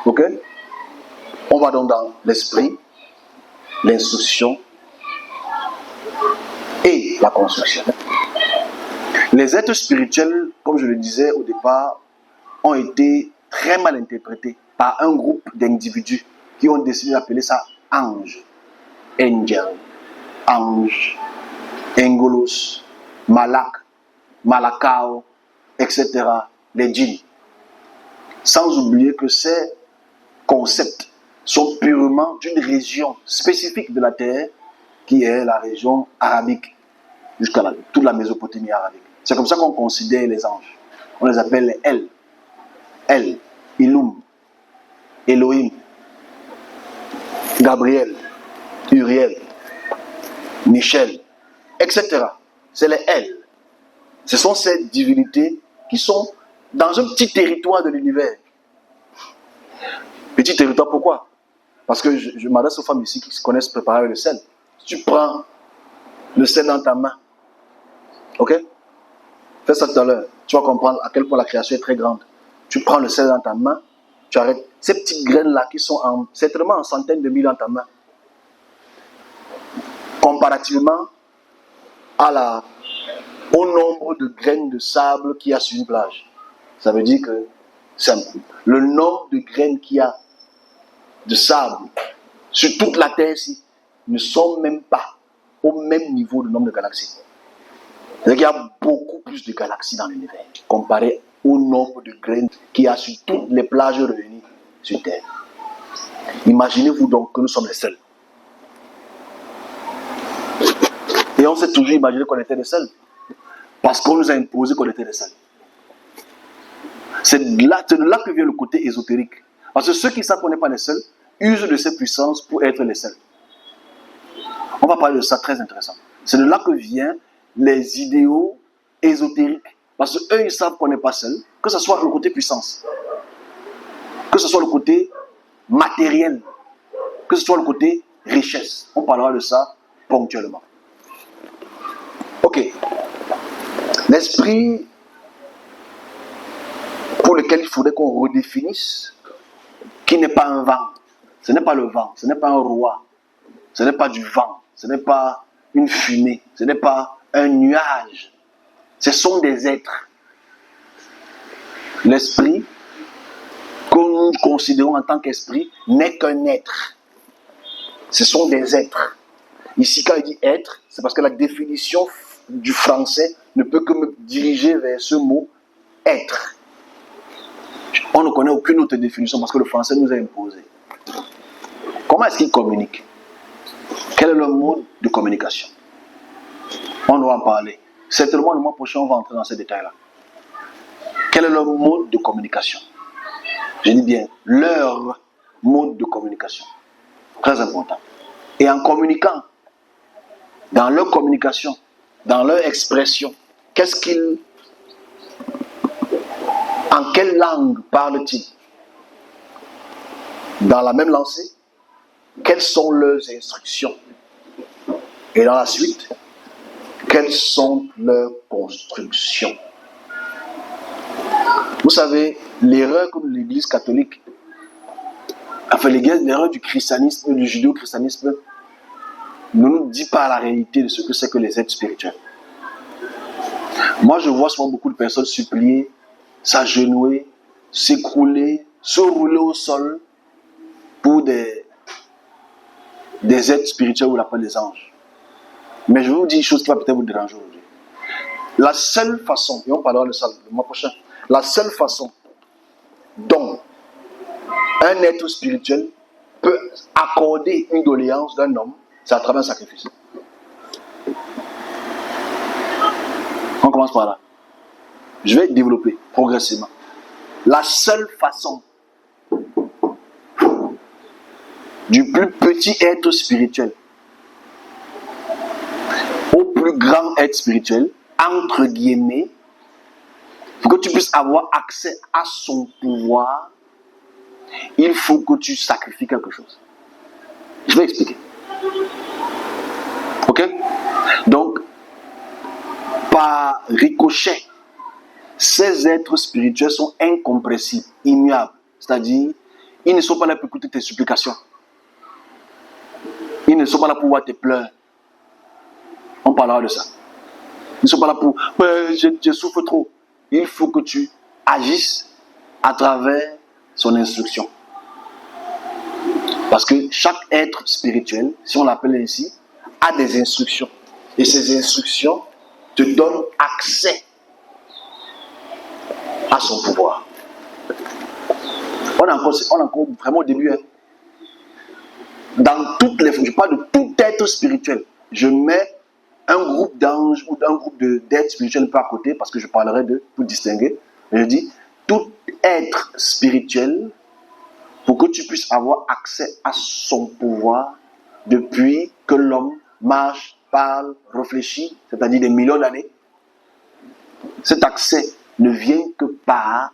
Ok? On va donc dans l'esprit, l'instruction et la construction. Les êtres spirituels, comme je le disais au départ, ont été très mal interprétés par un groupe d'individus qui ont décidé d'appeler ça ange, angel, ange, angelos, malak, malakao, etc. Les djinns. Sans oublier que ces concepts sont purement d'une région spécifique de la terre qui est la région arabique, jusqu'à toute la Mésopotamie arabique. C'est comme ça qu'on considère les anges. On les appelle les El, Ilum, Elohim, Gabriel, Uriel, Michel, etc. C'est les El. Ce sont ces divinités qui sont dans un petit territoire de l'univers. Petit territoire, pourquoi? Parce que je m'adresse aux femmes ici qui se connaissent préparer le sel. Tu prends le sel dans ta main. Ok? Fais ça tout à l'heure. Tu vas comprendre à quel point la création est très grande. Tu prends le sel dans ta main, tu arrêtes. Ces petites graines-là qui sont certainement en centaines de mille dans ta main. Comparativement au nombre de graines de sable qu'il y a sur une plage. Ça veut dire que le nombre de graines qu'il y a de sable sur toute la Terre ici ne sont même pas au même niveau du nombre de galaxies. C'est-à-dire qu'il y a beaucoup plus de galaxies dans l'univers comparé au nombre de graines qu'il y a sur toutes les plages réunies sur Terre. Imaginez-vous donc que nous sommes les seuls. Et on s'est toujours imaginé qu'on était les seuls. Parce qu'on nous a imposé qu'on était les seuls. C'est de là que vient le côté ésotérique. Parce que ceux qui savent qu'on n'est pas les seuls usent de ces puissances pour être les seuls. On va parler de ça, très intéressant. C'est de là que viennent les idéaux ésotériques. Parce qu'eux, ils savent qu'on n'est pas seuls, que ce soit le côté puissance, que ce soit le côté matériel, que ce soit le côté richesse. On parlera de ça ponctuellement. Ok. L'esprit pour lequel il faudrait qu'on redéfinisse, qui n'est pas un vent. Ce n'est pas le vent, ce n'est pas un roi, ce n'est pas du vent, ce n'est pas une fumée, ce n'est pas un nuage. Ce sont des êtres. L'esprit, que nous considérons en tant qu'esprit, n'est qu'un être. Ce sont des êtres. Ici, quand il dit être, c'est parce que la définition du français ne peut que me diriger vers ce mot être. On ne connaît aucune autre définition parce que le français nous a imposé. Comment est-ce qu'il communique? Quel est le mode de communication? On doit en parler. Certainement, le mois prochain, on va entrer dans ces détails-là. Quel est leur mode de communication? Je dis bien, leur mode de communication. Très important. Et en communiquant, dans leur communication, dans leur expression, en quelle langue parlent-ils? Dans la même lancée, quelles sont leurs instructions? Et dans la suite, quelles sont leurs constructions? Vous savez, l'erreur que l'Église catholique, enfin l'erreur du christianisme, du judéo-christianisme, ne nous dit pas la réalité de ce que c'est que les êtres spirituels. Moi, je vois souvent beaucoup de personnes supplier, s'agenouiller, s'écrouler, se rouler au sol pour des êtres spirituels ou l'appelle des anges. Mais je vais vous dire une chose qui va peut-être vous déranger aujourd'hui. La seule façon, et on parlera de ça le mois prochain, la seule façon dont un être spirituel peut accorder une doléance d'un homme, c'est à travers un sacrifice. On commence par là. Je vais développer progressivement. La seule façon du plus petit être spirituel au plus grand être spirituel, entre guillemets, pour que tu puisses avoir accès à son pouvoir, il faut que tu sacrifies quelque chose. Je vais expliquer. Ok? Donc, par ricochet, ces êtres spirituels sont incompressibles, immuables. C'est-à-dire, Ils ne sont pas là pour écouter tes supplications. Ils ne sont pas là pour voir tes pleurs. On parlera de ça. Ils ne sont pas là pour... Je souffre trop. Il faut que tu agisses à travers son instruction. Parce que chaque être spirituel, si on l'appelle ainsi, a des instructions. Et ces instructions te donnent accès à son pouvoir. On est encore vraiment au début. Hein. Dans toutes les... Je parle de tout être spirituel. Je mets un groupe d'anges ou un groupe d'êtres spirituels un peu à côté parce que je parlerai de pour distinguer. Je dis tout être spirituel pour que tu puisses avoir accès à son pouvoir depuis que l'homme marche, parle, réfléchit, c'est-à-dire des millions d'années. Cet accès ne vient que par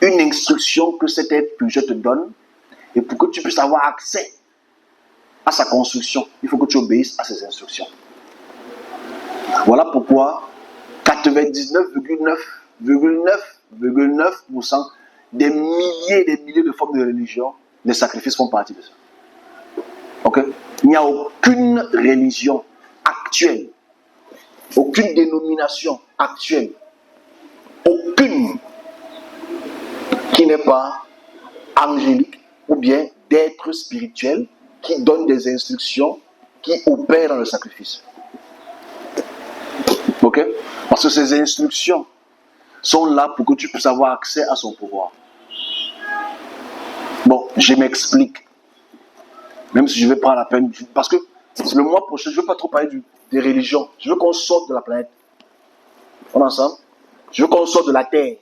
une instruction que cet être spirituel te donne. Et pour que tu puisses avoir accès à sa construction, il faut que tu obéisses à ses instructions. Voilà pourquoi 99,9% des milliers et des milliers de formes de religion, les sacrifices font partie de ça. Ok? Il n'y a aucune religion actuelle, aucune dénomination actuelle, aucune qui n'est pas angélique ou bien d'être spirituel qui donne des instructions qui opèrent dans le sacrifice. Ok? Parce que ces instructions sont là pour que tu puisses avoir accès à son pouvoir. Bon, je m'explique. Même si je vais prendre la peine. Parce que le mois prochain, je ne veux pas trop parler des religions. Je veux qu'on sorte de la planète. On est ensemble? Je veux qu'on sorte de la terre.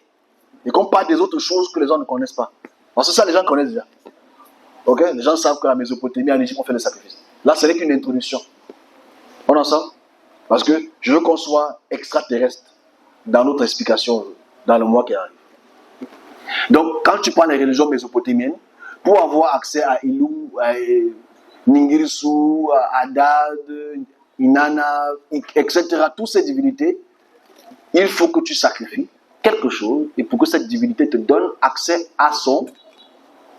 Et qu'on parle des autres choses que les gens ne connaissent pas. Parce que ça, les gens connaissent déjà. Ok? Les gens savent que la Mésopotamie, en Égypte, on fait des sacrifices. Là, ce n'est qu'une introduction. On est ensemble? Parce que je veux qu'on soit extraterrestre dans notre explication dans le mois qui arrive. Donc, quand tu prends les religions mésopotamiennes, pour avoir accès à Ilum, à Ningirsu, à Adad, Inanna, etc., toutes ces divinités, il faut que tu sacrifies quelque chose et pour que cette divinité te donne accès à son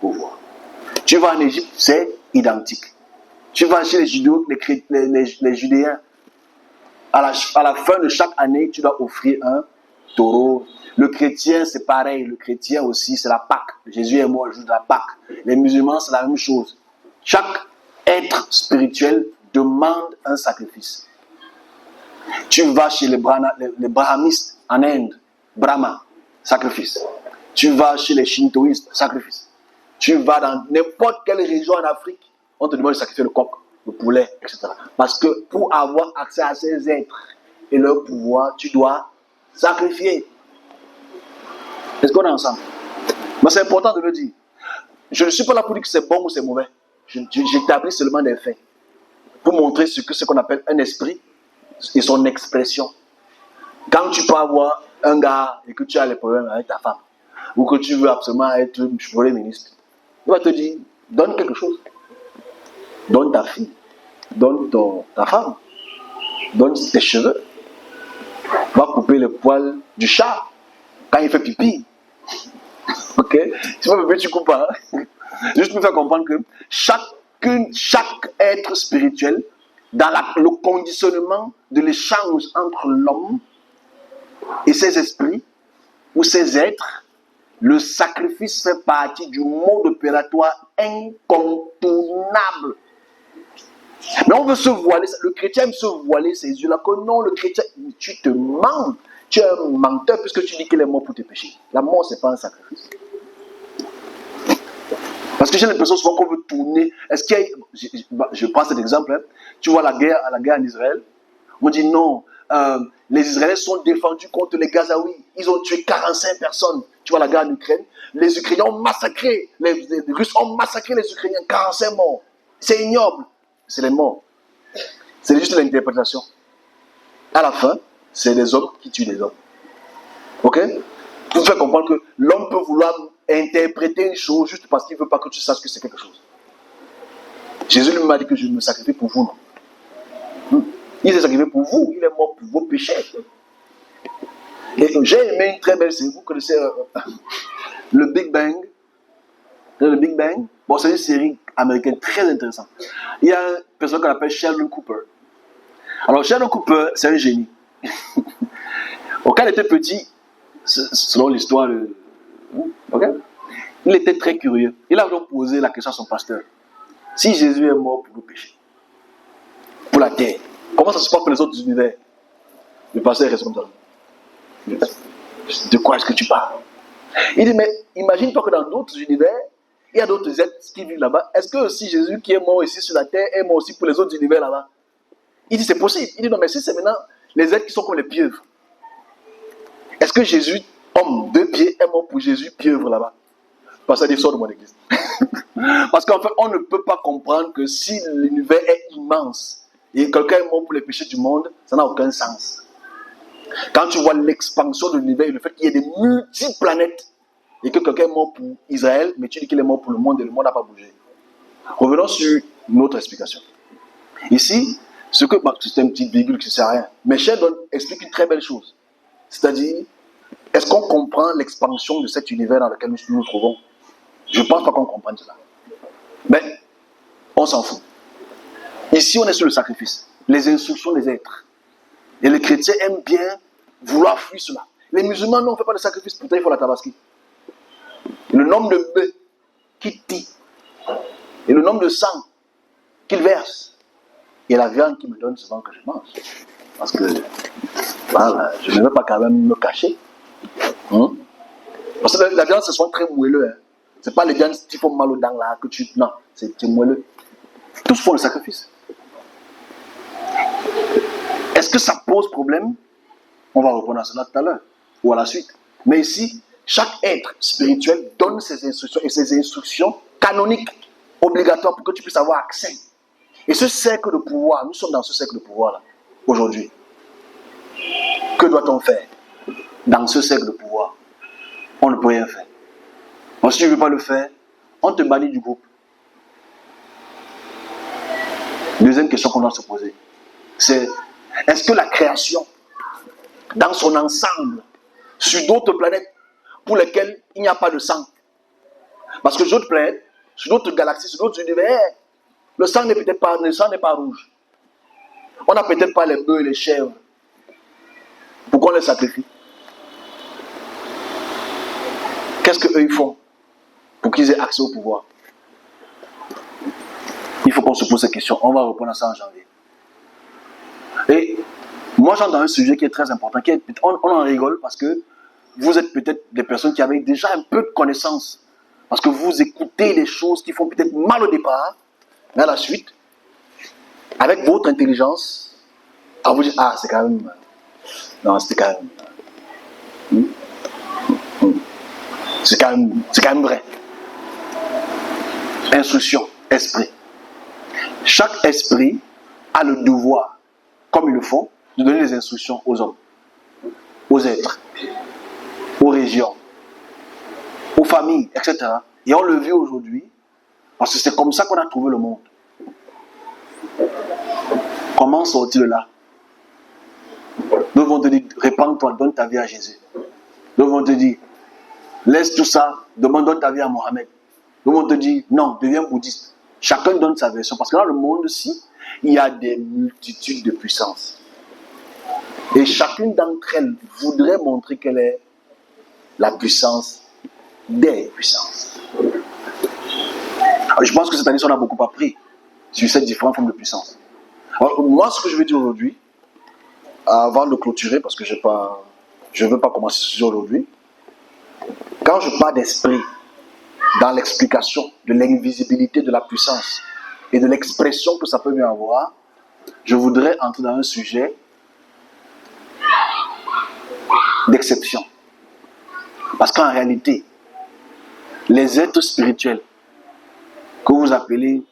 pouvoir. Tu vas en Égypte, c'est identique. Tu vas chez les Judéens, les Judéens, à la fin de chaque année, tu dois offrir un taureau. Le chrétien, c'est pareil. Le chrétien aussi, c'est la Pâque. Jésus est mort le jour de la Pâque. Les musulmans, c'est la même chose. Chaque être spirituel demande un sacrifice. Tu vas chez les brahmistes en Inde, Brahma, sacrifice. Tu vas chez les shintoïstes, sacrifice. Tu vas dans n'importe quelle région en Afrique, on te demande de sacrifier le coq, le poulet, etc. Parce que pour avoir accès à ces êtres et leur pouvoir, tu dois sacrifier. Est-ce qu'on est ensemble? Mais c'est important de le dire. Je ne suis pas là pour dire que c'est bon ou c'est mauvais. J'établis seulement des faits. Pour montrer ce qu'on appelle un esprit et son expression. Quand tu peux avoir un gars et que tu as les problèmes avec ta femme, ou que tu veux absolument être premier ministre, il va te dire, donne quelque chose. Donne ta fille. Donne ta femme. Donne tes cheveux. Va couper le poil du chat quand il fait pipi. Ok? Si tu veux, tu coupes pas. Juste pour faire comprendre que chaque être spirituel, dans le conditionnement de l'échange entre l'homme et ses esprits, ou ses êtres, le sacrifice fait partie du mode opératoire incontournable. Mais on veut se voiler, le chrétien aime se voiler ses yeux là, que non, le chrétien, tu te mens, tu es un menteur puisque tu dis qu'il est mort pour tes péchés. La mort, ce n'est pas un sacrifice. Parce que j'ai l'impression souvent qu'on veut tourner. Est-ce qu'il y a, je prends cet exemple, hein, tu vois la guerre en Israël, on dit non, les Israéliens sont défendus contre les Gazaouis, ils ont tué 45 personnes. Tu vois la guerre en Ukraine, les Ukrainiens ont massacré, les Russes ont massacré les Ukrainiens, 45 morts. C'est ignoble. C'est les morts. C'est juste l'interprétation. À la fin, c'est des hommes qui tuent des hommes. Ok? Pour faire comprendre que l'homme peut vouloir interpréter une chose juste parce qu'il ne veut pas que tu saches que c'est quelque chose. Jésus lui m'a dit que je me sacrifie pour vous. Non? Il s'est sacrifié pour vous. Il est mort pour vos péchés. Et j'ai aimé une très belle série. Vous connaissez le Big Bang. Le Big Bang, bon, c'est une série américaine très intéressante. Il y a une personne qu'on appelle Sheldon Cooper. Alors, Sheldon Cooper, c'est un génie. Quand il était petit, selon l'histoire, il était très curieux. Il a donc posé la question à son pasteur. Si Jésus est mort pour nos péchés, pour la terre, comment ça se passe pour les autres univers? Le pasteur reste comme ça. De quoi est-ce que tu parles? Il dit, mais imagine-toi que dans d'autres univers, il y a d'autres êtres qui vivent là-bas. Est-ce que si Jésus qui est mort ici sur la terre est mort aussi pour les autres univers là-bas? Il dit, c'est possible. Il dit, non, mais si c'est maintenant les êtres qui sont comme les pieuvres, est-ce que Jésus, homme, 2 pieds, est mort pour Jésus, pieuvre là-bas? Parce que ça dit, sort de mon église. Parce qu'en fait, on ne peut pas comprendre que si l'univers est immense et quelqu'un est mort pour les péchés du monde, ça n'a aucun sens. Quand tu vois l'expansion de l'univers et le fait qu'il y ait des multiplanètes et que quelqu'un est mort pour Israël, mais tu dis qu'il est mort pour le monde et le monde n'a pas bougé. Revenons sur une autre explication. Ici, c'est une petite virgule qui ne sert à rien. Mais Sheldon explique une très belle chose. C'est-à-dire, est-ce qu'on comprend l'expansion de cet univers dans lequel nous nous trouvons? Je ne pense pas qu'on comprenne cela. Mais on s'en fout. Ici, on est sur le sacrifice, les instructions des êtres. Et les chrétiens aiment bien vouloir fuir cela. Les musulmans, non, on ne fait pas de sacrifice, pourtant il faut la tabaski. Le nombre de bœufs qui tient et le nombre de sang qu'ils versent et la viande qu'ils me donnent souvent que je mange. Parce que voilà, je ne veux pas quand même me cacher. Parce que la viande, ce sont très moelleux. Hein. Ce n'est pas les viandes qui font mal aux dents là que tu. Non, c'est moelleux. Tous font le sacrifice. Est-ce que ça pose problème? On va répondre à cela tout à l'heure ou à la suite. Mais ici, chaque être spirituel donne ses instructions et ses instructions canoniques, obligatoires pour que tu puisses avoir accès. Et ce cercle de pouvoir, nous sommes dans ce cercle de pouvoir là, aujourd'hui. Que doit-on faire dans ce cercle de pouvoir? On ne peut rien faire. Bon, si tu ne veux pas le faire, on te bannit du groupe. Deuxième question qu'on doit se poser, c'est est-ce que la création, dans son ensemble, sur d'autres planètes pour lesquelles il n'y a pas de sang, parce que sur d'autres planètes, sur d'autres galaxies, sur d'autres univers, le sang n'est peut-être pas, le sang n'est pas rouge. On n'a peut-être pas les bœufs et les chèvres. Pourquoi on les sacrifie? Qu'est-ce qu'eux ils font pour qu'ils aient accès au pouvoir? Il faut qu'on se pose cette question. On va répondre à ça en janvier. Et moi, j'entre dans un sujet qui est très important. On en rigole parce que vous êtes peut-être des personnes qui avaient déjà un peu de connaissances. Parce que vous écoutez des choses qui font peut-être mal au départ, mais à la suite, avec votre intelligence, à vous dire, ah, c'est quand même... Non, c'était quand même... C'est quand même vrai. Instruction, esprit. Chaque esprit a le devoir, comme ils le font, de donner les instructions aux hommes, aux êtres, aux régions, aux familles, etc. Et on le vit aujourd'hui, parce que c'est comme ça qu'on a trouvé le monde. Comment sortir de là? Nous vont te dire, répands-toi, donne ta vie à Jésus. Nous vont te dire, laisse tout ça, donne ta vie à Mohamed. Nous vont te dire, non, deviens bouddhiste. Chacun donne sa version. Parce que dans le monde-ci, il y a des multitudes de puissances. Et chacune d'entre elles voudrait montrer qu'elle est la puissance des puissances. Alors, je pense que cette année, on a beaucoup appris sur ces différentes formes de puissance. Alors, moi, ce que je veux dire aujourd'hui, avant de clôturer, parce que je ne veux pas commencer ce sujet aujourd'hui, quand je parle d'esprit, dans l'explication de l'invisibilité de la puissance et de l'expression que ça peut bien avoir, je voudrais entrer dans un sujet d'exception. Parce qu'en réalité, les êtres spirituels que vous appelez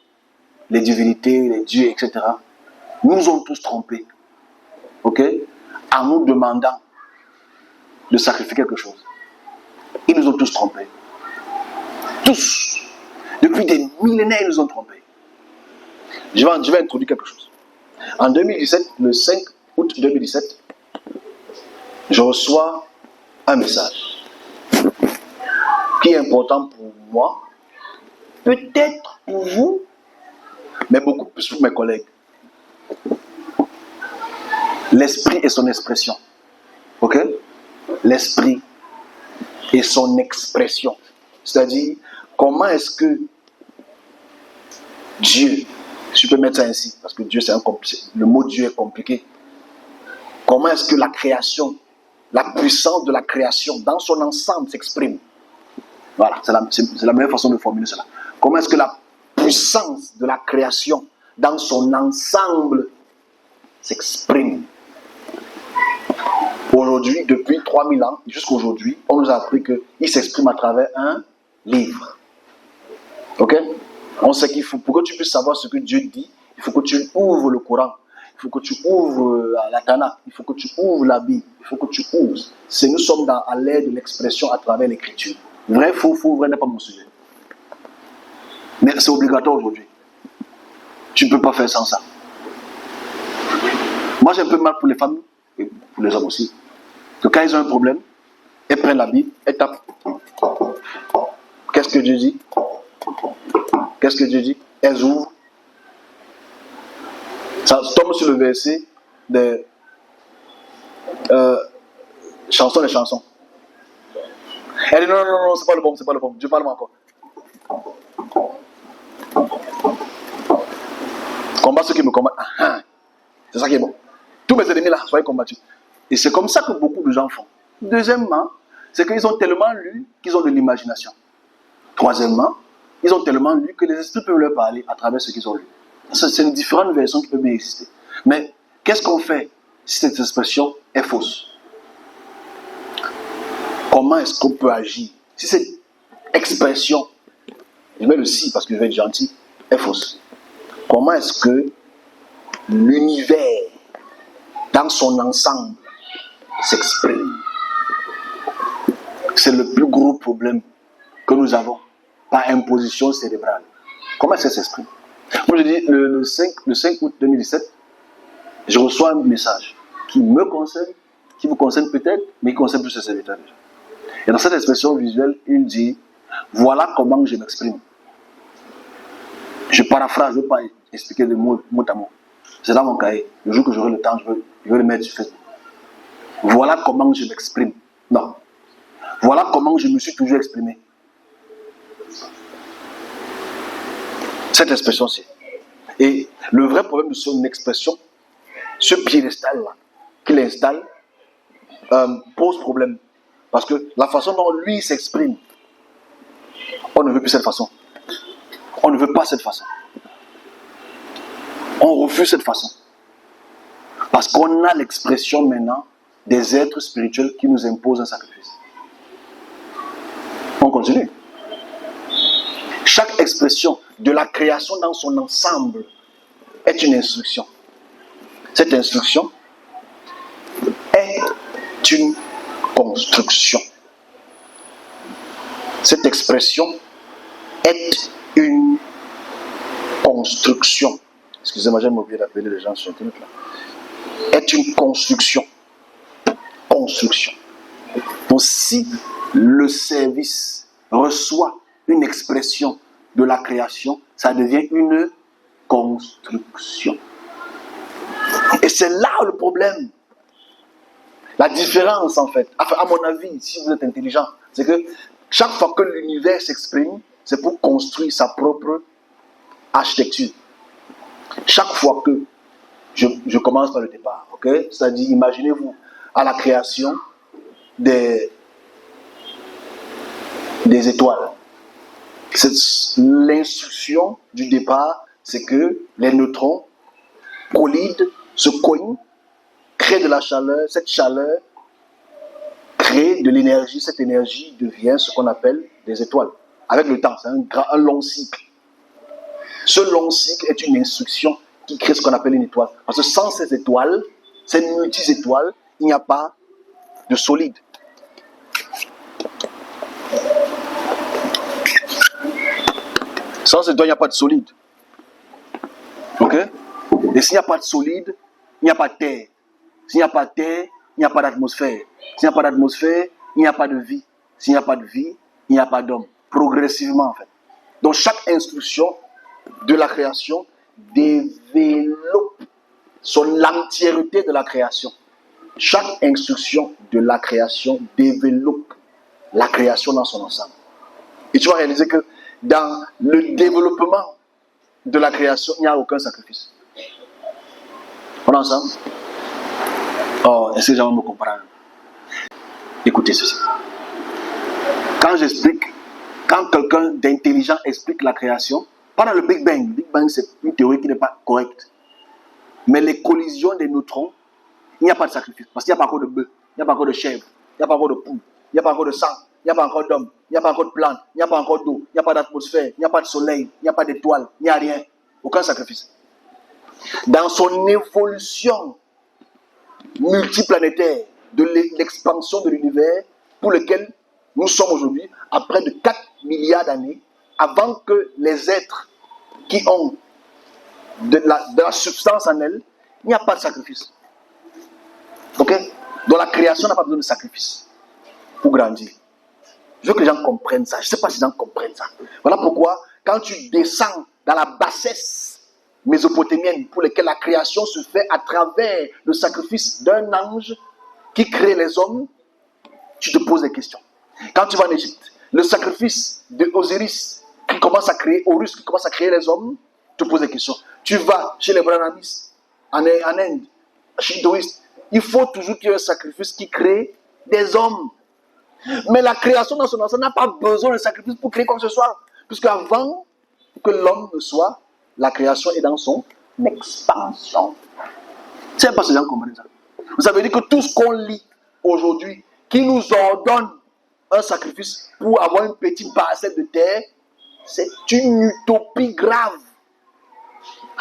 les divinités, les dieux, etc., nous ont tous trompés. Ok? En nous demandant de sacrifier quelque chose. Ils nous ont tous trompés. Tous. Depuis des millénaires, ils nous ont trompés. Je vais introduire quelque chose. En 2017, le 5 août 2017, je reçois un message qui est important pour moi peut-être pour vous, mais beaucoup plus pour mes collègues. L'esprit et son expression. Ok? L'esprit et son expression. C'est-à-dire, comment est-ce que Dieu, si je peux mettre ça ainsi, parce que Dieu, le mot Dieu est compliqué. Comment est-ce que la création, la puissance de la création dans son ensemble s'exprime? Voilà, c'est la meilleure façon de formuler cela. Comment est-ce que la puissance de la création dans son ensemble s'exprime? Aujourd'hui, depuis 3000 ans, jusqu'à aujourd'hui, on nous a appris qu'il s'exprime à travers un livre. Ok? On sait qu'il faut, pour que tu puisses savoir ce que Dieu dit, il faut que tu ouvres le Coran, il faut que tu ouvres la Tanakh, il faut que tu ouvres la Bible, il faut que tu ouvres. Nous sommes à l'ère de l'expression à travers l'écriture. Vrai, faux, vrai n'est pas mon sujet. Mais c'est obligatoire aujourd'hui. Tu ne peux pas faire sans ça. Moi, j'ai un peu mal pour les femmes, et pour les hommes aussi. Que quand ils ont un problème, elles prennent la Bible, elles tapent. Qu'est-ce que Dieu dit? Qu'est-ce que Dieu dit? Elles ouvrent. Ça tombe sur le verset des chansons des chansons. Elle dit non, c'est pas le bon, c'est pas le bon. Dieu parle encore. Combat ceux qui me combattent. C'est ça qui est bon. Tous mes ennemis là, soyez combattus. Et c'est comme ça que beaucoup de gens font. Deuxièmement, c'est qu'ils ont tellement lu qu'ils ont de l'imagination. Troisièmement, ils ont tellement lu que les esprits peuvent leur parler à travers ce qu'ils ont lu. C'est une différente version qui peut bien exister. Mais qu'est-ce qu'on fait si cette expression est fausse? Comment est-ce qu'on peut agir si cette expression, je mets le si parce que je vais être gentil, est fausse? Comment est-ce que l'univers dans son ensemble s'exprime? C'est le plus gros problème que nous avons par imposition cérébrale. Comment est-ce que ça s'exprime? Moi je dis le 5 août 2017, je reçois un message qui me concerne, qui vous concerne peut-être, mais qui concerne plus le serviteur déjà. Et dans cette expression visuelle, il dit, voilà comment je m'exprime. Je paraphrase, je ne veux pas expliquer de mot à mot. C'est dans mon cahier. Le jour que j'aurai le temps, je vais le mettre sur Facebook. Voilà comment je m'exprime. Non. Voilà comment je me suis toujours exprimé. Cette expression-ci. Et le vrai problème de son expression, ce piédestal-là, qu'il installe, pose problème. Parce que la façon dont lui s'exprime, on ne veut plus cette façon. On ne veut pas cette façon. On refuse cette façon. Parce qu'on a l'expression maintenant des êtres spirituels qui nous imposent un sacrifice. On continue. Chaque expression de la création dans son ensemble est une instruction. Cette instruction est une construction. Cette expression est une construction. Excusez-moi, j'ai oublié d'appeler les gens sur Internet là. Est une construction. Construction. Donc si le service reçoit une expression de la création, ça devient une construction. Et c'est là le problème. La différence en fait, enfin, à mon avis, si vous êtes intelligent, c'est que chaque fois que l'univers s'exprime, c'est pour construire sa propre architecture. Chaque fois que je commence par le départ, ok? C'est-à-dire, imaginez-vous à la création des étoiles. L'instruction du départ, c'est que les neutrons collident, se cognent, créent de la chaleur. Cette chaleur crée de l'énergie. Cette énergie devient ce qu'on appelle des étoiles. Avec le temps, c'est un long cycle. Ce long cycle est une instruction qui crée ce qu'on appelle une étoile. Parce que sans ces étoiles, ces multi-étoiles, il n'y a pas de solide. Sans ces étoiles, il n'y a pas de solide. Ok? Et s'il n'y a pas de solide, il n'y a pas de terre. S'il n'y a pas de terre, il n'y a pas d'atmosphère. S'il n'y a pas d'atmosphère, il n'y a pas de vie. S'il n'y a pas de vie, il n'y a pas d'homme. Progressivement, en fait. Donc chaque instruction de la création développe l'entièreté de la création. Chaque instruction de la création développe la création dans son ensemble. Et tu vas réaliser que dans le développement de la création, il n'y a aucun sacrifice. On est ensemble? Oh, est-ce que les gens me comprennent? Écoutez ceci. Quand quelqu'un d'intelligent explique la création, pas dans le Big Bang. Le Big Bang, c'est une théorie qui n'est pas correcte. Mais les collisions des neutrons, il n'y a pas de sacrifice. Parce qu'il n'y a pas encore de bœuf, il n'y a pas encore de chèvre, il n'y a pas encore de poule, il n'y a pas encore de sang, il n'y a pas encore d'homme, il n'y a pas encore de plantes, il n'y a pas encore d'eau, il n'y a pas d'atmosphère, il n'y a pas de soleil, il n'y a pas d'étoiles, il n'y a rien. Aucun sacrifice. Dans son évolution multiplanétaire de l'expansion de l'univers pour lequel nous sommes aujourd'hui, à près de 4 milliards d'années, avant que les êtres qui ont de la substance en elles, il n'y a pas de sacrifice. Ok? Donc la création n'a pas besoin de sacrifice pour grandir. Je veux que les gens comprennent ça. Je ne sais pas si les gens comprennent ça. Voilà pourquoi, quand tu descends dans la bassesse mésopotamienne, pour laquelle la création se fait à travers le sacrifice d'un ange qui crée les hommes, tu te poses des questions. Quand tu vas en Égypte, le sacrifice d'Osiris qui commence à créer, Horus qui commence à créer les hommes, tu te poses des questions. Tu vas chez les Brahmanistes, en Inde, chez les hindouistes, il faut toujours qu'il y ait un sacrifice qui crée des hommes. Mais la création dans son ensemble n'a pas besoin de sacrifice pour créer quoi que ce soit. Puisque avant que l'homme ne soit, la création est dans son expansion. C'est pas si les gens comprennent ça. Vous savez dire que tout ce qu'on lit aujourd'hui, qui nous ordonne un sacrifice pour avoir une petite parcelle de terre, c'est une utopie grave.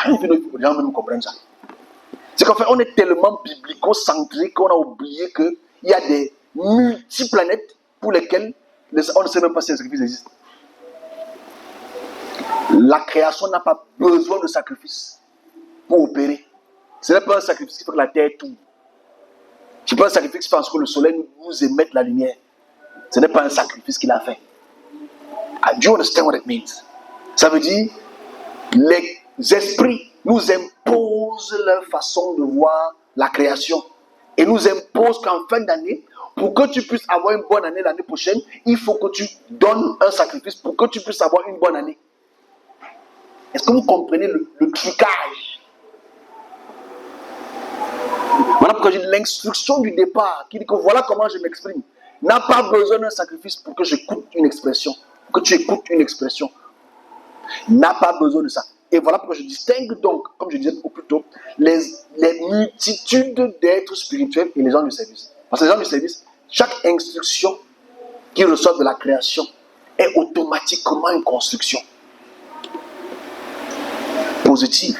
Les gens veulent nous comprendre ça. C'est qu'en fait, on est tellement biblico-centré qu'on a oublié qu'il y a des multiplanètes pour lesquelles on ne sait même pas si un sacrifice existe. La création n'a pas besoin de sacrifice pour opérer. Ce n'est pas un sacrifice qui fait que la terre tourne. Ce n'est pas un sacrifice qui fait en sorte que le soleil nous émette la lumière. Ce n'est pas un sacrifice qu'il a fait. Do you understand what it means? Ça veut dire, les esprits nous imposent leur façon de voir la création. Et nous imposent qu'en fin d'année, pour que tu puisses avoir une bonne année l'année prochaine, il faut que tu donnes un sacrifice pour que tu puisses avoir une bonne année. Est-ce que vous comprenez le trucage? Voilà pourquoi j'ai dit l'instruction du départ, qui dit que voilà comment je m'exprime, n'a pas besoin d'un sacrifice pour que j'écoute une expression, pour que tu écoutes une expression. N'a pas besoin de ça. Et voilà pourquoi je distingue donc, comme je disais plus tôt, les multitudes d'êtres spirituels et les gens du service. Parce que les gens du service, chaque instruction qu'ils reçoivent de la création est automatiquement une construction. Positive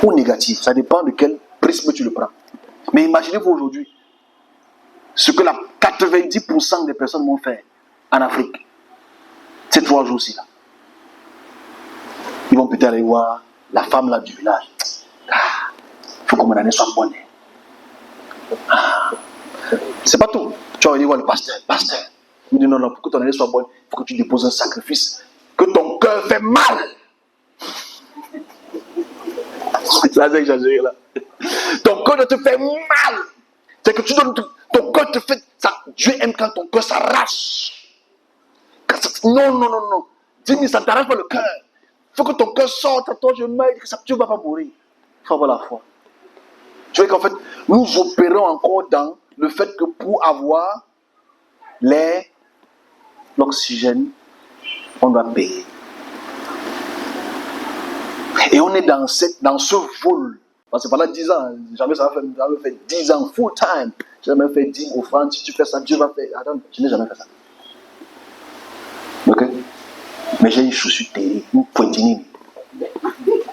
ou négative. Ça dépend de quel prisme tu le prends. Mais imaginez-vous aujourd'hui ce que 90% des personnes vont faire en Afrique ces 3 jours-ci là. Ils vont peut-être aller voir la femme là du village. Il faut que mon année soit bonne. C'est pas tout. Tu vas aller voir le pasteur. Pasteur, il dit non, pour que ton année soit bonne, il faut que tu déposes un sacrifice. Que ton cœur fait mal. Ça, c'est exagéré là. Ton cœur ne te fait mal. C'est que tu donnes ton cœur te fait ça. Dieu aime quand ton cœur s'arrache. Non. Dis-moi, ça ne t'arrache pas le cœur. Il faut que ton cœur sorte à toi, je meurs, que ça, tu ne vas pas mourir. Il faut avoir la foi. Tu vois qu'en fait, nous opérons encore dans le fait que pour avoir l'air, l'oxygène, on doit payer. Et on est dans ce vol. Parce que pendant 10 ans, jamais fait 10 ans full time. J'ai jamais fait 10 offrandes. Si tu fais ça, Dieu va faire. Attends, je n'ai jamais fait ça. Ok? Mais j'ai une chaussure terrible, une pointinine.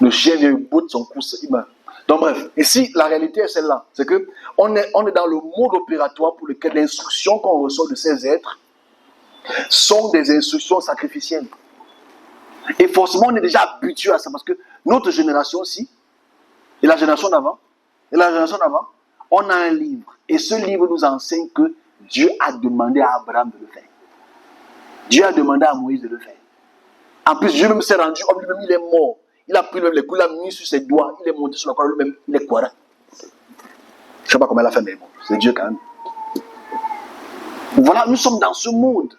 Le chien vient au bout de son pouce, il meurt. Donc bref, ici, la réalité est celle-là. C'est qu'on est dans le mode opératoire pour lequel les instructions qu'on reçoit de ces êtres sont des instructions sacrificielles. Et forcément, on est déjà habitué à ça parce que notre génération aussi, et la génération d'avant, on a un livre. Et ce livre nous enseigne que Dieu a demandé à Abraham de le faire. Dieu a demandé à Moïse de le faire. En plus, Dieu même s'est rendu homme, lui-même, il est mort. Il a pris même les coups, il a mis sur ses doigts, il est monté sur la croix, lui-même, il est quoi. Je ne sais pas comment il a fait, mais bon, c'est Dieu quand même. Voilà, nous sommes dans ce monde.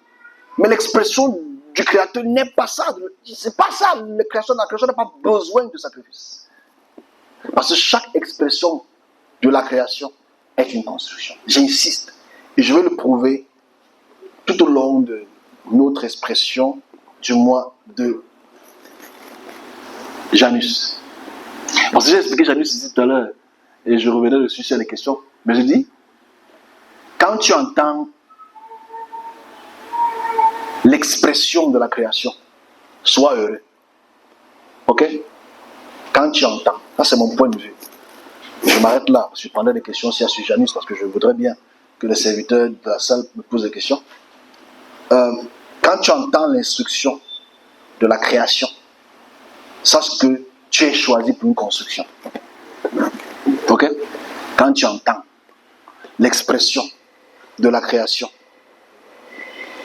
Mais l'expression du Créateur n'est pas ça. C'est pas ça. La création n'a pas besoin de sacrifice. Parce que chaque expression de la création est une construction. J'insiste. Et je vais le prouver tout au long de notre expression du mois de Janus. Parce que j'ai expliqué Janus ici tout à l'heure. Et je reviendrai dessus sur les questions. Mais je dis, quand tu entends l'expression de la création, sois heureux. Ok? Quand tu entends, ça c'est mon point de vue. Je m'arrête là. Je prendrai des questions aussi à sur Janus parce que je voudrais bien que les serviteurs de la salle me posent des questions. Quand tu entends l'instruction de la création, sache que tu es choisi pour une construction. Ok? Quand tu entends l'expression de la création,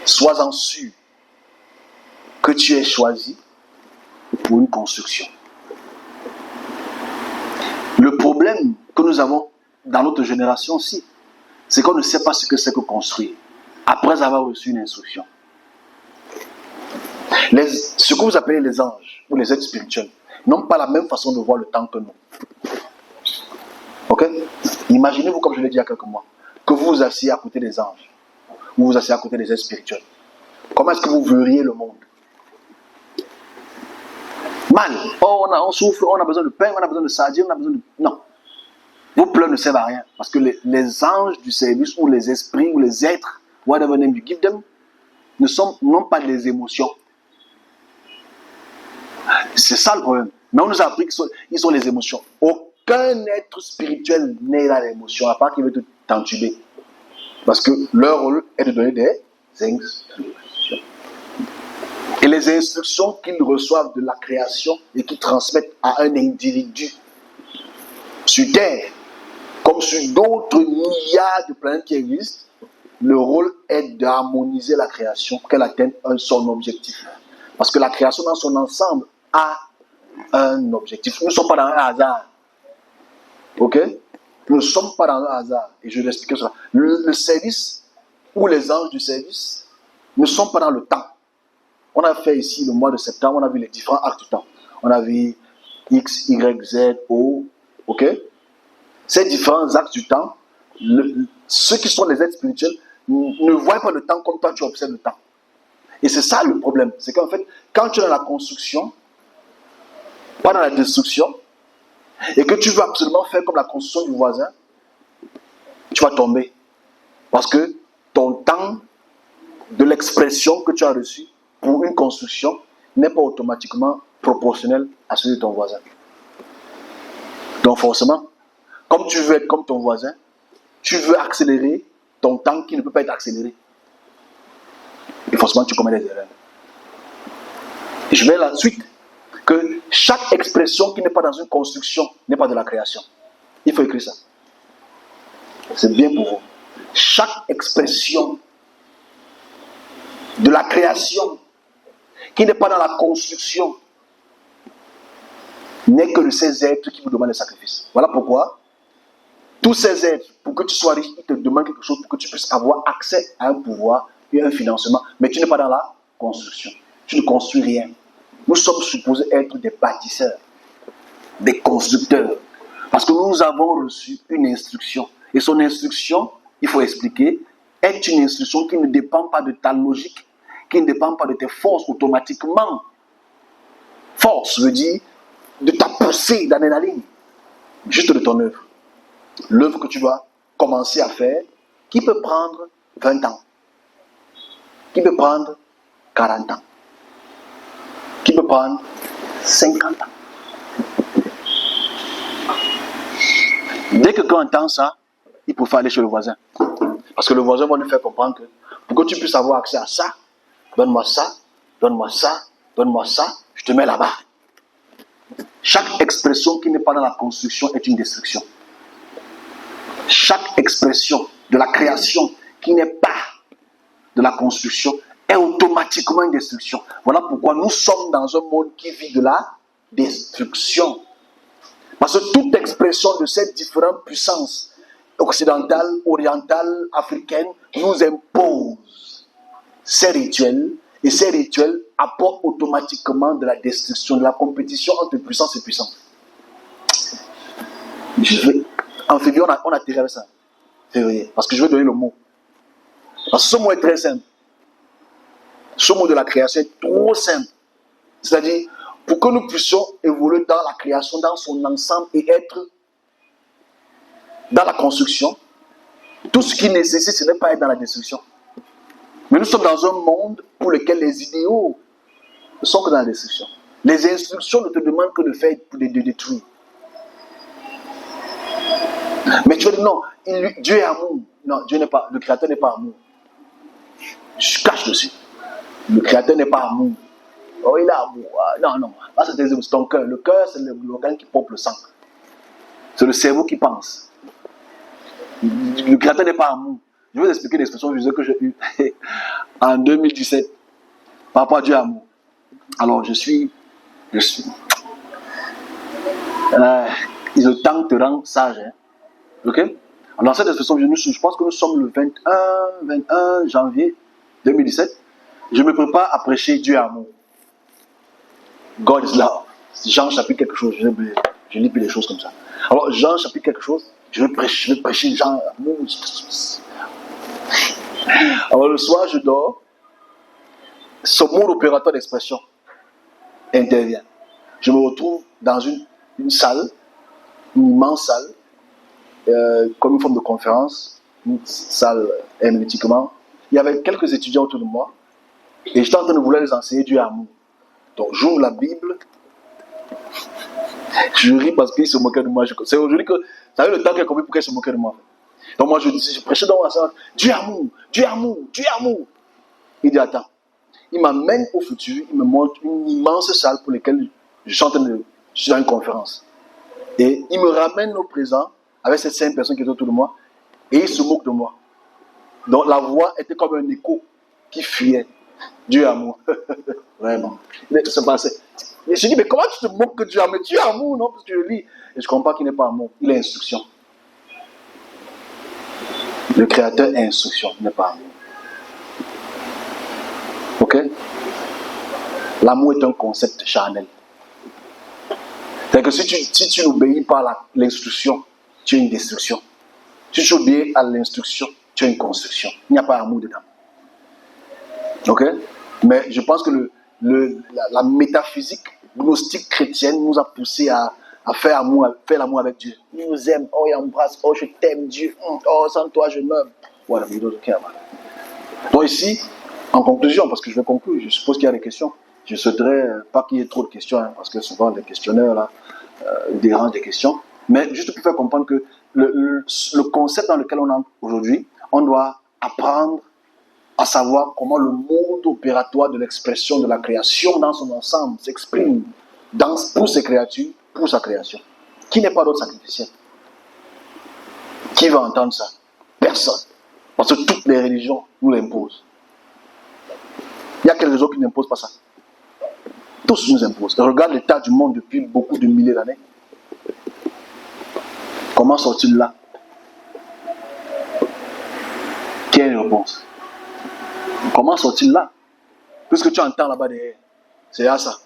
sois-en sûr que tu es choisi pour une construction. Le problème que nous avons dans notre génération aussi, c'est qu'on ne sait pas ce que c'est que construire après avoir reçu une instruction. Ce que vous appelez les anges ou les êtres spirituels n'ont pas la même façon de voir le temps que nous. Ok? Imaginez-vous, comme je l'ai dit il y a quelques mois, que vous vous asseyez à côté des anges ou vous asseyez à côté des êtres spirituels. Comment est-ce que vous verriez le monde? Mal. Oh, on souffre, on a besoin de pain, on a besoin de sardines, on a besoin de... Non. Vos pleurs ne servent à rien. Parce que les anges du service ou les esprits ou les êtres, whatever name you give them, n'ont pas des émotions. C'est ça le problème. Mais on nous a appris qu'ils ont les émotions. Aucun être spirituel n'est dans l'émotion, à part qu'il veut t'entuber. Parce que leur rôle est de donner des instructions. Et les instructions qu'ils reçoivent de la création et qu'ils transmettent à un individu sur Terre, comme sur d'autres milliards de planètes qui existent, le rôle est d'harmoniser la création pour qu'elle atteigne son objectif. Parce que la création dans son ensemble a un objectif. Nous ne sommes pas dans un hasard. Ok? Nous ne sommes pas dans un hasard. Et je vais expliquer cela. Le service ou les anges du service ne sont pas dans le temps. On a fait ici le mois de septembre, on a vu les différents actes du temps. On a vu X, Y, Z, O. Ok? Ces différents actes du temps, ceux qui sont les êtres spirituels ne voient pas le temps comme toi tu observes le temps. Et c'est ça le problème. C'est qu'en fait, quand tu es dans la construction, pas dans la destruction, et que tu veux absolument faire comme la construction du voisin, tu vas tomber. Parce que ton temps de l'expression que tu as reçue pour une construction n'est pas automatiquement proportionnel à celui de ton voisin. Donc forcément, comme tu veux être comme ton voisin, tu veux accélérer ton temps qui ne peut pas être accéléré. Et forcément, tu commets des erreurs. Et je vais là de suite que chaque expression qui n'est pas dans une construction n'est pas de la création. Il faut écrire ça. C'est bien pour vous. Chaque expression de la création qui n'est pas dans la construction n'est que de ces êtres qui vous demandent le sacrifice. Voilà pourquoi tous ces êtres, pour que tu sois riche, ils te demandent quelque chose pour que tu puisses avoir accès à un pouvoir et à un financement. Mais tu n'es pas dans la construction. Tu ne construis rien. Nous sommes supposés être des bâtisseurs, des constructeurs. Parce que nous avons reçu une instruction. Et son instruction, il faut expliquer, est une instruction qui ne dépend pas de ta logique, qui ne dépend pas de tes forces automatiquement. Force veut dire de ta poussée d'adrénaline, juste de ton œuvre. L'œuvre que tu dois commencer à faire, qui peut prendre 20 ans, qui peut prendre 40 ans, qui peut prendre 50 ans. Dès que quelqu'un entend ça, il peut faire aller chez le voisin. Parce que le voisin va lui faire comprendre que pour que tu puisses avoir accès à ça, donne-moi ça, donne-moi ça, donne-moi ça, je te mets là-bas. Chaque expression qui n'est pas dans la construction est une destruction. Chaque expression de la création qui n'est pas de la construction est automatiquement une destruction. Voilà pourquoi nous sommes dans un monde qui vit de la destruction. Parce que toute expression de ces différentes puissances occidentales, orientales, africaines nous impose ces rituels. Et ces rituels apportent automatiquement de la destruction, de la compétition entre puissance et puissance. En février, on a tiré avec ça. Février. Parce que je vais donner le mot. Parce que ce mot est très simple. Ce mot de la création est trop simple. C'est-à-dire, pour que nous puissions évoluer dans la création, dans son ensemble et être dans la construction, tout ce qui nécessite, ce n'est pas être dans la destruction. Mais nous sommes dans un monde pour lequel les idéaux ne sont que dans la destruction. Les instructions ne te demandent que de faire pour de détruire. Mais tu vas dire non, Dieu est amour. Non, Dieu n'est pas, le Créateur n'est pas amour. Je cache dessus. Le Créateur n'est pas amour. Oh, il est amour. Non, non. Là, c'est ton cœur. Le cœur, c'est l'organe qui pompe le sang. C'est le cerveau qui pense. Le Créateur n'est pas amour. Je vais vous expliquer l'expression que j'ai eue en 2017 par rapport à Dieu amour. Alors, le temps te rend sage. Hein? Ok? Alors, cette expression, je pense que nous sommes le 21 janvier 2017. Je me prépare à prêcher Dieu amour. God is love. Jean chapitre quelque chose. Je lis plus les choses comme ça. Alors, Jean chapitre quelque chose. Je vais prêcher Jean amour. Alors, le soir, je dors. Ce mot opérateur d'expression intervient. Je me retrouve dans une salle, une immense salle, comme une forme de conférence, une salle hermétiquement. Il y avait quelques étudiants autour de moi et j'étais en train de vouloir les enseigner Dieu amour. Donc j'ouvre la Bible, je ris parce qu'ils se moquaient de moi. C'est aujourd'hui que ça avait le temps qu'il a compris pourquoi ils se moquaient de moi. Donc moi je prêchais dans la salle, Dieu amour, Dieu amour, Dieu amour. Il dit attends, il m'amène au futur, il me montre une immense salle pour laquelle je suis dans une conférence. Et il me ramène au présent avec ces 5 personnes qui étaient autour de moi et il se moque de moi. Donc la voix était comme un écho qui fuyait. Dieu amour. Vraiment. Ça passait. Et je dis, mais comment tu te moques que Dieu amour? Dieu amour, non? Parce que je lis. Et je comprends qu'il n'est pas amour. Il est instruction. Le Créateur est instruction, il n'est pas amour. Ok? L'amour est un concept charnel. C'est-à-dire que si tu n'obéis pas à l'instruction, tu as une destruction. Si tu obéis à l'instruction, tu as une construction. Il n'y a pas d'amour dedans. Ok? Mais je pense que la métaphysique gnostique chrétienne nous a poussé à faire l'amour avec Dieu. Il nous aime, oh il embrasse, oh je t'aime Dieu, oh sans toi je meurs. Voilà, donc ici, en conclusion, parce que je vais conclure, je suppose qu'il y a des questions. Je ne souhaiterais pas qu'il y ait trop de questions, hein, parce que souvent les questionneurs là, dérangent des questions. Mais juste pour faire comprendre que le concept dans lequel on est aujourd'hui, on doit apprendre à savoir comment le mode opératoire de l'expression de la création dans son ensemble s'exprime pour ses créatures, pour sa création. Qui n'est pas d'autre sacrificiel? Qui va entendre ça? Personne. Parce que toutes les religions nous l'imposent. Il y a quelle religion qui n'impose pas ça? Tous nous imposent. Regarde l'état du monde depuis beaucoup de milliers d'années. Comment sortir de là? Quelle réponse? Comment sortir de là? Tout ce que tu entends là-bas derrière, c'est à ça.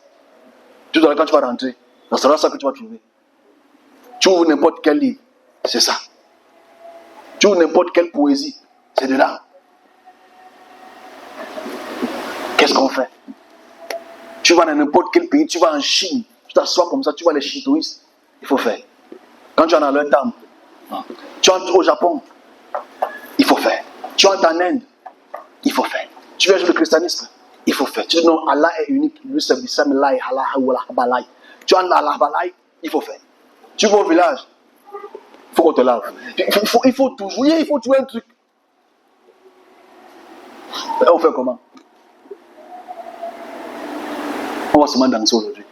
Tout à l'heure, quand tu vas rentrer, ça sera ça que tu vas trouver. Tu ouvres n'importe quel livre, c'est ça. Tu ouvres n'importe quelle poésie, c'est de là. Qu'est-ce qu'on fait? Tu vas dans n'importe quel pays, tu vas en Chine, tu t'assois comme ça, tu vois les shintoïstes, il faut faire. Quand tu es dans leur temple, tu entres au Japon, il faut faire. Tu entres en Inde, il faut faire. Tu viens jouer le christianisme, il faut faire. Tu dis non, Allah est unique, lui c'est Bismillah, Allah, Allah, tu entres dans Allah, il faut faire. Tu vas au village, il faut qu'on te lave. Il faut toujours un truc. Et on fait comment? On va seulement danser aujourd'hui.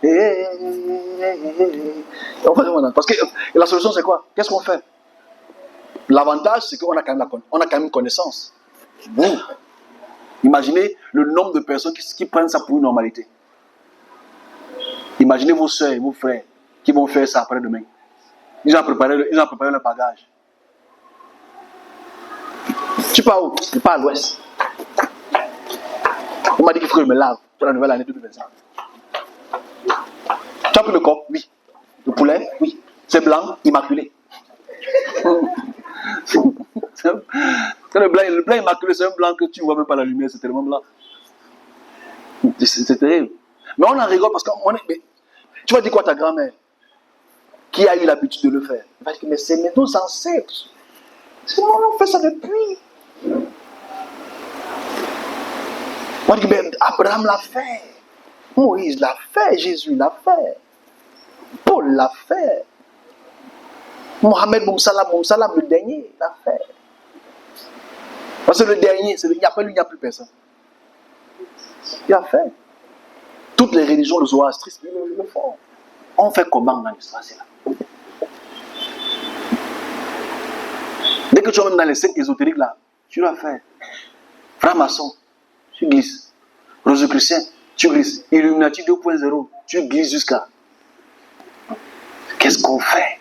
On va seulement danser. Parce que la solution c'est quoi? Qu'est-ce qu'on fait? L'avantage c'est qu'on a quand même une connaissance. Bon. Imaginez le nombre de personnes qui prennent ça pour une normalité. Imaginez vos soeurs et vos frères qui vont faire ça après-demain. Ils ont préparé leur bagage. Tu pars où? Je pars à l'ouest. On m'a dit qu'il faut que je me lave pour la nouvelle année 2025. Tu as pris le corps? Oui. Le poulet? Oui. C'est blanc, immaculé. Le blanc immaculé, c'est un blanc que tu ne vois même pas la lumière, c'est tellement blanc. C'est terrible. Mais on en rigole parce que tu vas dire quoi à ta grand-mère qui a eu l'habitude de le faire? Elle va dire, mais c'est nos ancêtres. On fait ça depuis. On dit, mais Abraham l'a fait. Moïse l'a fait. Jésus l'a fait. Paul l'a fait. Mohamed Moumsalam, le dernier, l'a fait. Parce que le dernier, il n'y a pas lui, il n'y a plus personne. Il a fait. Toutes les religions, le zoroastrisme, ils le font. On fait comment dans l'histoire, c'est là. Dès que tu vas même dans les sectes ésotériques là, tu l'as fait. Franc-maçon, tu glisses. Rosicrucien, tu glisses. Illuminati 2.0, tu glisses jusqu'à. Qu'est-ce qu'on fait?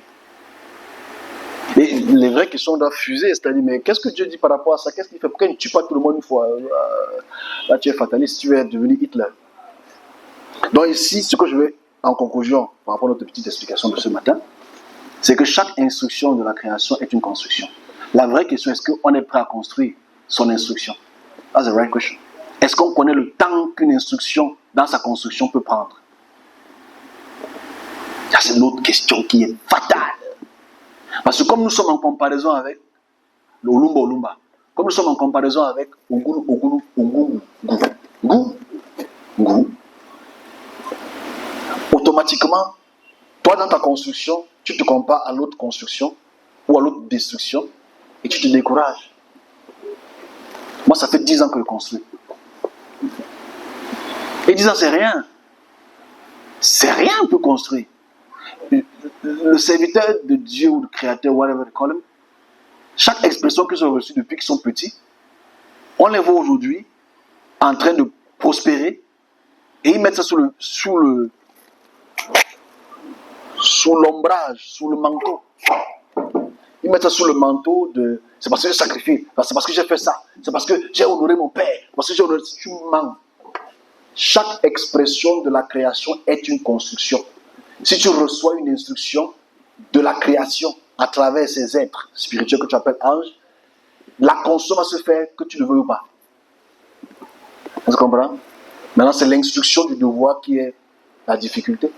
Et les vraies questions doivent fuser, c'est-à-dire, mais qu'est-ce que Dieu dit par rapport à ça? Qu'est-ce qu'il fait? Pourquoi il ne tue pas tout le monde une fois? Là, tu es fataliste, tu es devenu Hitler. Donc ici, ce que je veux, en conclusion, par rapport à notre petite explication de ce matin, c'est que chaque instruction de la création est une construction. La vraie question, est-ce qu'on est prêt à construire son instruction? That's the right question. Est-ce qu'on connaît le temps qu'une instruction dans sa construction peut prendre? Ça, c'est l'autre question qui est fatale. Parce que comme nous sommes en comparaison avec le Olumba, comme nous sommes en comparaison avec Ngou, automatiquement, toi dans ta construction, tu te compares à l'autre construction ou à l'autre destruction et tu te décourages. Moi, ça fait 10 ans que je construis. Et 10 ans, c'est rien. C'est rien pour construire. Le serviteur de Dieu ou le créateur, whatever they call him, chaque expression qu'ils ont reçue depuis qu'ils sont petits, on les voit aujourd'hui en train de prospérer et ils mettent ça sous l'ombrage, sous le manteau. Ils mettent ça sous le manteau de... C'est parce que j'ai sacrifié, c'est parce que j'ai fait ça, c'est parce que j'ai honoré mon père, parce que j'ai honoré... Tu mens. Chaque expression de la création est une construction. Si tu reçois une instruction de la création à travers ces êtres spirituels que tu appelles anges, la construction va se faire que tu ne veux ou pas. Vous comprenez? Maintenant, c'est l'instruction du devoir qui est la difficulté.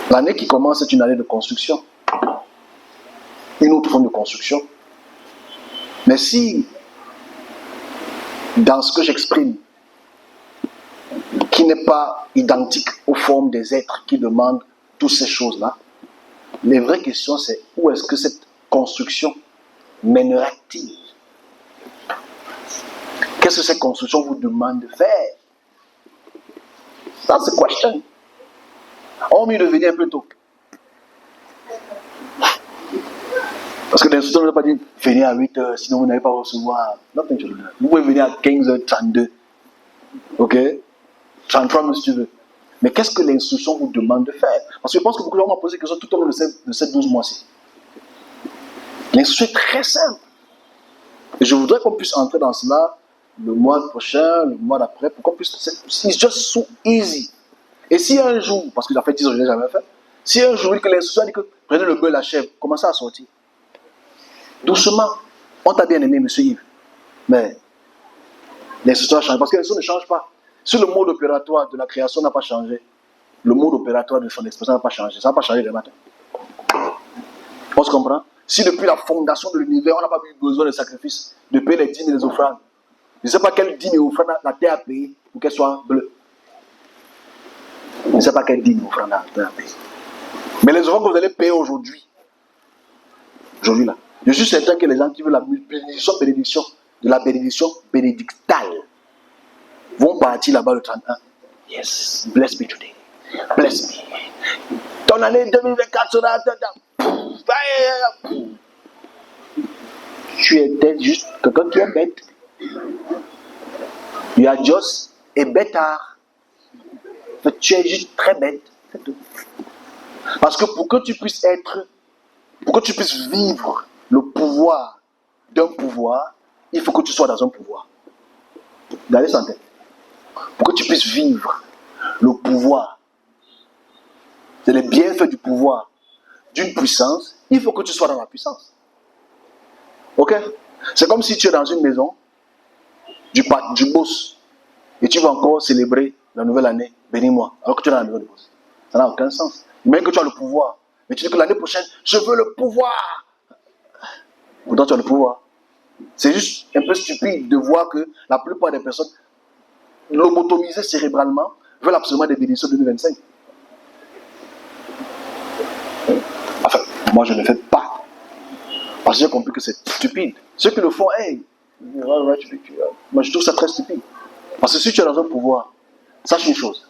L'année qui commence est une année de construction. Une autre forme de construction. Mais si, dans ce que j'exprime, qui n'est pas identique aux formes des êtres qui demandent toutes ces choses-là, les vraies questions, c'est où est-ce que cette construction mènera-t-il? Qu'est-ce que cette construction vous demande de faire? That's the question. On mieux de venir un peu tôt. Parce que l'instruction ne n'a pas dit venez à 8h, sinon vous n'allez pas recevoir. Vous pouvez venir à 15h32. Ok? 33 minutes si tu veux. Mais qu'est-ce que l'instruction vous demande de faire? Parce que je pense que beaucoup de gens m'ont posé des questions tout au long de ces 12 mois-ci. L'instruction est très simple. Et je voudrais qu'on puisse entrer dans cela le mois prochain, le mois d'après, pour qu'on puisse... It's just so easy. Et si un jour, parce que ça fait 10 ans que je ne l'ai jamais fait, si un jour que l'instruction dit que prenez le bœuf et la chèvre, commencez à sortir. Doucement. On t'a bien aimé, monsieur Yves. Mais l'instruction a changé. Parce que l'instruction ne change pas. Si le mode opératoire de la création n'a pas changé, le mode opératoire de son expression n'a pas changé. Ça n'a pas changé le matin. On se comprend? Si depuis la fondation de l'univers, on n'a pas eu besoin de sacrifices, de payer les dîmes et les offrandes, je ne sais pas quelle dîme et offrande la terre a payé pour qu'elle soit bleue. Je ne sais pas quelle dîme et offrande la terre a payé. Mais les offrandes que vous allez payer aujourd'hui là, je suis certain que les gens qui veulent la bénédiction, de la bénédiction bénédictale, vont partir là-bas le 31. Yes, bless me today. Bless me. Ton année 2024 sera... Tu étais juste quelqu'un qui est bête. You are just a bêtard. Tu es juste très bête. C'est tout. Parce que pour que tu puisses vivre le pouvoir d'un pouvoir, il faut que tu sois dans un pouvoir. Gardez ça en tête. Pour que tu puisses vivre le pouvoir, c'est les bienfaits du pouvoir d'une puissance, il faut que tu sois dans la puissance. Ok? C'est comme si tu es dans une maison, du boss, et tu vas encore célébrer la nouvelle année, bénis-moi, alors que tu es dans la maison du boss. Ça n'a aucun sens. Même que tu as le pouvoir, mais tu dis que l'année prochaine, je veux le pouvoir. Pourtant, tu as le pouvoir. C'est juste un peu stupide de voir que la plupart des personnes lobotomisées cérébralement veulent absolument des bénédictions 2025. Enfin, moi je ne le fais pas. Parce que j'ai compris que c'est stupide. Ceux qui le font, hey, moi je trouve ça très stupide. Parce que si tu es dans un pouvoir, sache une chose.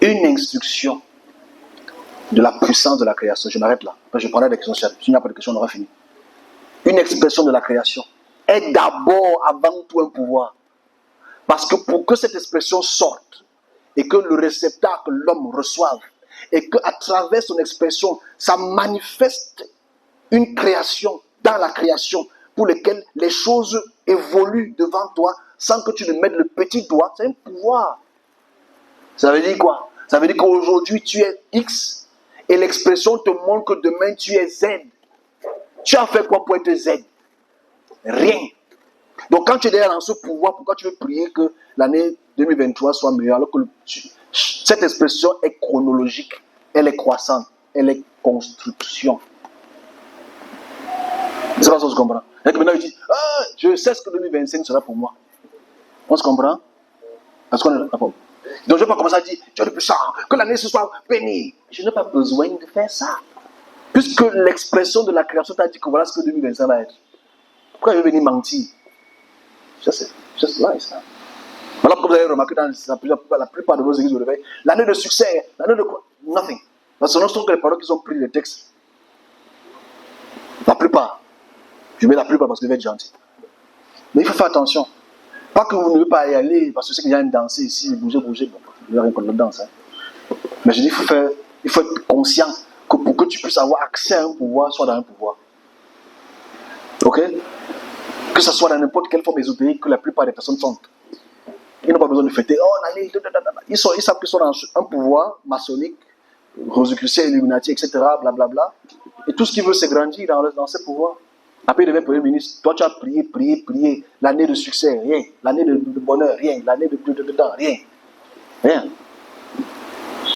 Une instruction de la puissance de la création, je m'arrête là. Je prendrai des questions. S'il n'y a pas de questions, on aura fini. Une expression de la création est d'abord, avant tout, un pouvoir. Parce que pour que cette expression sorte et que le réceptacle, l'homme, reçoive, et qu'à travers son expression, ça manifeste une création dans la création pour laquelle les choses évoluent devant toi sans que tu ne mettes le petit doigt, c'est un pouvoir. Ça veut dire quoi? Ça veut dire qu'aujourd'hui tu es X et l'expression te montre que demain tu es Z. Tu as fait quoi pour être Z? Rien. Donc quand tu es déjà dans ce pouvoir, pourquoi tu veux prier que l'année 2023 soit meilleure alors que cette expression est chronologique, elle est croissante, elle est construction. C'est pas ça que je comprends. Et que maintenant il dit, ah, je sais ce que 2025 sera pour moi. On se comprend? Parce qu'on est d'accord. Donc je ne vais pas commencer à dire, tu as le puissant, que l'année ce soit bénie. Je n'ai pas besoin de faire ça. Puisque l'expression de la création t'a dit que voilà ce que 2025 va être. Pourquoi il veut venir mentir? Just nice. Voilà pourquoi vous avez remarqué dans la plupart de vos églises de réveil, l'année de succès, l'année de quoi? Nothing. Parce que nous sommes que les paroles qui ont pris les textes. La plupart. Je mets la plupart parce que je vais être gentil. Mais il faut faire attention. Pas que vous ne devez pas y aller, parce que c'est qu'il y a une danse ici, bouger. Bon, il n'y a rien contre la danse. Hein. Mais je dis, il faut être conscient que pour que tu puisses avoir accès à un pouvoir, sois dans un pouvoir. Ok? Que ce soit dans n'importe quelle forme ésotérique que la plupart des personnes sont. Ils n'ont pas besoin de fêter. Oh, ils savent qu'ils sont dans un pouvoir maçonnique, rosicruciens, illuminati, etc. Blablabla. Et tout ce qu'ils veulent, c'est grandir dans ces pouvoirs. Après, il devient Premier ministre. Toi, tu as prié. L'année de succès, rien. L'année de bonheur, rien. L'année de rien. Rien.